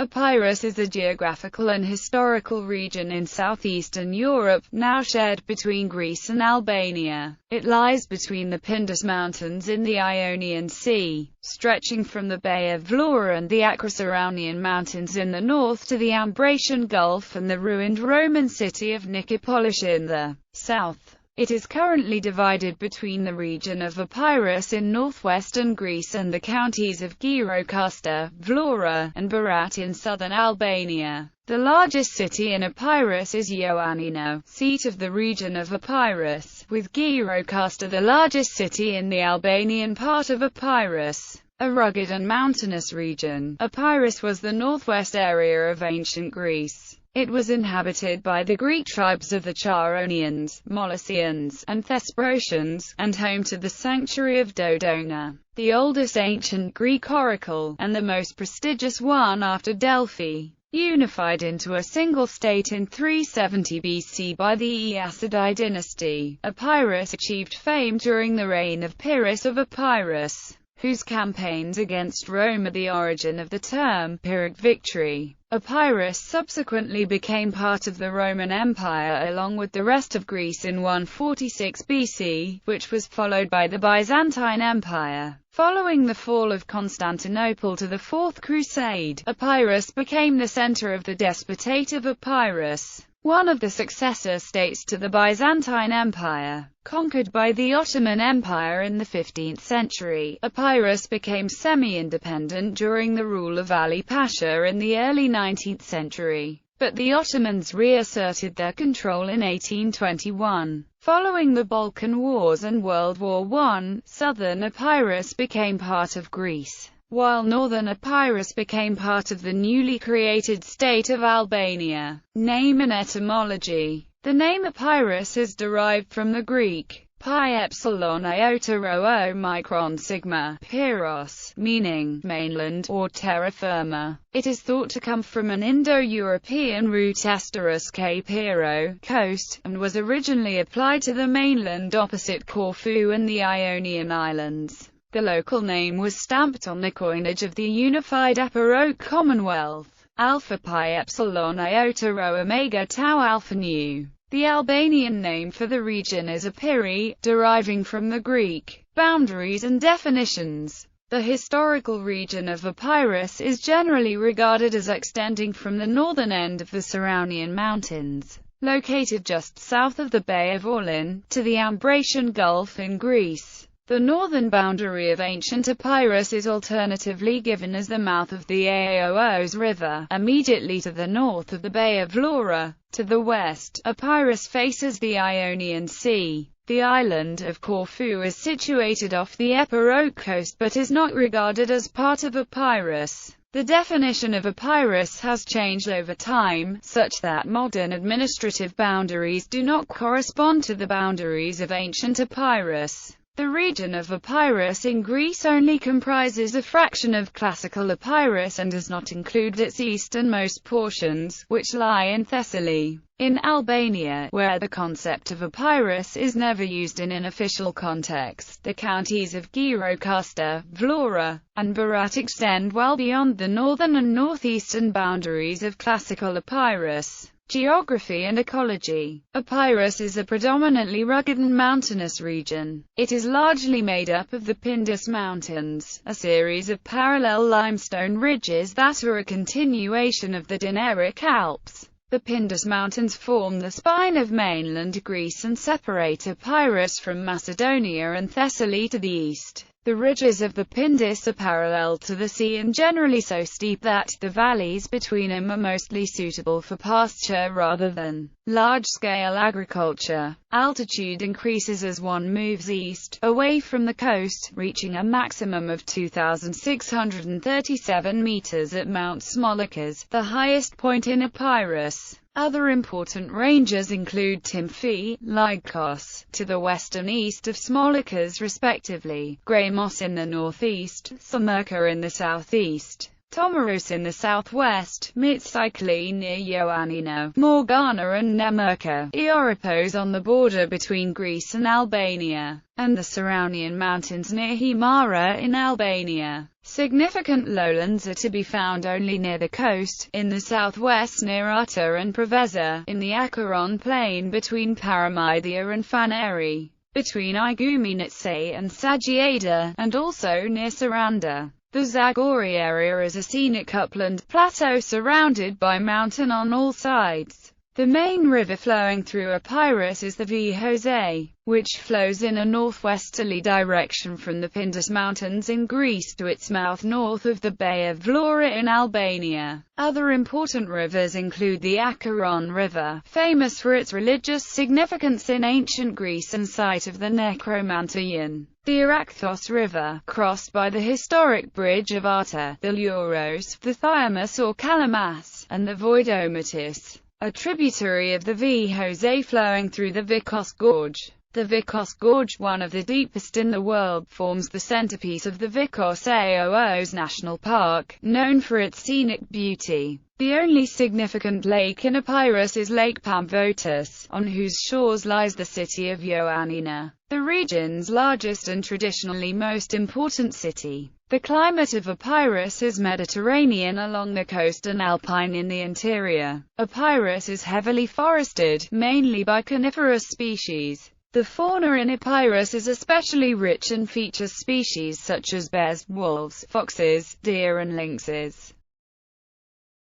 Epirus is a geographical and historical region in southeastern Europe, now shared between Greece and Albania. It lies between the Pindus Mountains in the Ionian Sea, stretching from the Bay of Vlora and the Acroceraunian Mountains in the north to the Ambracian Gulf and the ruined Roman city of Nicopolis in the south. It is currently divided between the region of Epirus in northwestern Greece and the counties of Gyrokaster, Vlora, and Berat in southern Albania. The largest city in Epirus is Ioannina, seat of the region of Epirus, with Gyrokaster the largest city in the Albanian part of Epirus. A rugged and mountainous region, Epirus was the northwest area of ancient Greece. It was inhabited by the Greek tribes of the Charonians, Molossians, and Thesprotians, and home to the sanctuary of Dodona, the oldest ancient Greek oracle, and the most prestigious one after Delphi. Unified into a single state in 370 BC by the ISNI dynasty, Epirus achieved fame during the reign of Pyrrhus of Epirus, whose campaigns against Rome are the origin of the term Pyrrhic victory. Epirus subsequently became part of the Roman Empire along with the rest of Greece in 146 BC, which was followed by the Byzantine Empire. Following the fall of Constantinople to the Fourth Crusade, Epirus became the center of the Despotate of Epirus, one of the successor states to the Byzantine Empire. Conquered by the Ottoman Empire in the 15th century, Epirus became semi-independent during the rule of Ali Pasha in the early 19th century, but the Ottomans reasserted their control in 1821. Following the Balkan Wars and World War I, southern Epirus became part of Greece, while northern Epirus became part of the newly created state of Albania. Name and etymology. The name Epirus is derived from the Greek pi epsilon iota rho o micron sigma, Pyros, meaning mainland or terra firma. It is thought to come from an Indo-European root asterus k piro, coast, and was originally applied to the mainland opposite Corfu and the Ionian Islands. The local name was stamped on the coinage of the unified Epirote Commonwealth. Alpha pi epsilon iota rho omega tau alpha nu. The Albanian name for the region is Epiri, deriving from the Greek. Boundaries and definitions. The historical region of Epirus is generally regarded as extending from the northern end of the Ceraunian Mountains, located just south of the Bay of Orlin, to the Ambracian Gulf in Greece. The northern boundary of ancient Epirus is alternatively given as the mouth of the Aoos River, immediately to the north of the Bay of Vlora. To the west, Epirus faces the Ionian Sea. The island of Corfu is situated off the Epirote coast but is not regarded as part of Epirus. The definition of Epirus has changed over time, such that modern administrative boundaries do not correspond to the boundaries of ancient Epirus. The region of Epirus in Greece only comprises a fraction of classical Epirus and does not include its easternmost portions, which lie in Thessaly. In Albania, where the concept of Epirus is never used in an official context, the counties of Gyrokaster, Vlora, and Berat extend well beyond the northern and northeastern boundaries of classical Epirus. Geography and ecology. Epirus is a predominantly rugged and mountainous region. It is largely made up of the Pindus Mountains, a series of parallel limestone ridges that are a continuation of the Dinaric Alps. The Pindus Mountains form the spine of mainland Greece and separate Epirus from Macedonia and Thessaly to the east. The ridges of the Pindus are parallel to the sea and generally so steep that the valleys between them are mostly suitable for pasture rather than large-scale agriculture. Altitude increases as one moves east, away from the coast, reaching a maximum of 2,637 meters at Mount Smolikas, the highest point in Epirus. Other important ranges include Timfi, Lygos, to the west and east of Smolikas respectively, Grey Moss in the northeast, Samirka in the southeast, Tomaros in the southwest, Mitsikli near Ioannina, Morgana and Nemirka, Eoropos on the border between Greece and Albania, and the Saraunian Mountains near Himara in Albania. Significant lowlands are to be found only near the coast, in the southwest near Arta and Preveza, in the Acheron plain between Paramythia and Faneri, between Igoumenitsa and Sagiada, and also near Saranda. The Zagori area is a scenic upland plateau surrounded by mountain on all sides. The main river flowing through Epirus is the Vihose, which flows in a northwesterly direction from the Pindus Mountains in Greece to its mouth north of the Bay of Vlora in Albania. Other important rivers include the Acheron River, famous for its religious significance in ancient Greece and site of the Necromanteon. The Araxos River, crossed by the historic bridge of Arta, the Luros, the Thyamus or Kalamas, and the Voidomatis, a tributary of the Vihose flowing through the Vikos Gorge. The Vikos Gorge, one of the deepest in the world, forms the centerpiece of the Vikos Aoos National Park, known for its scenic beauty. The only significant lake in Epirus is Lake Pamvotis, on whose shores lies the city of Ioannina, the region's largest and traditionally most important city. The climate of Epirus is Mediterranean along the coast and alpine in the interior. Epirus is heavily forested, mainly by coniferous species. The fauna in Epirus is especially rich and features species such as bears, wolves, foxes, deer and lynxes.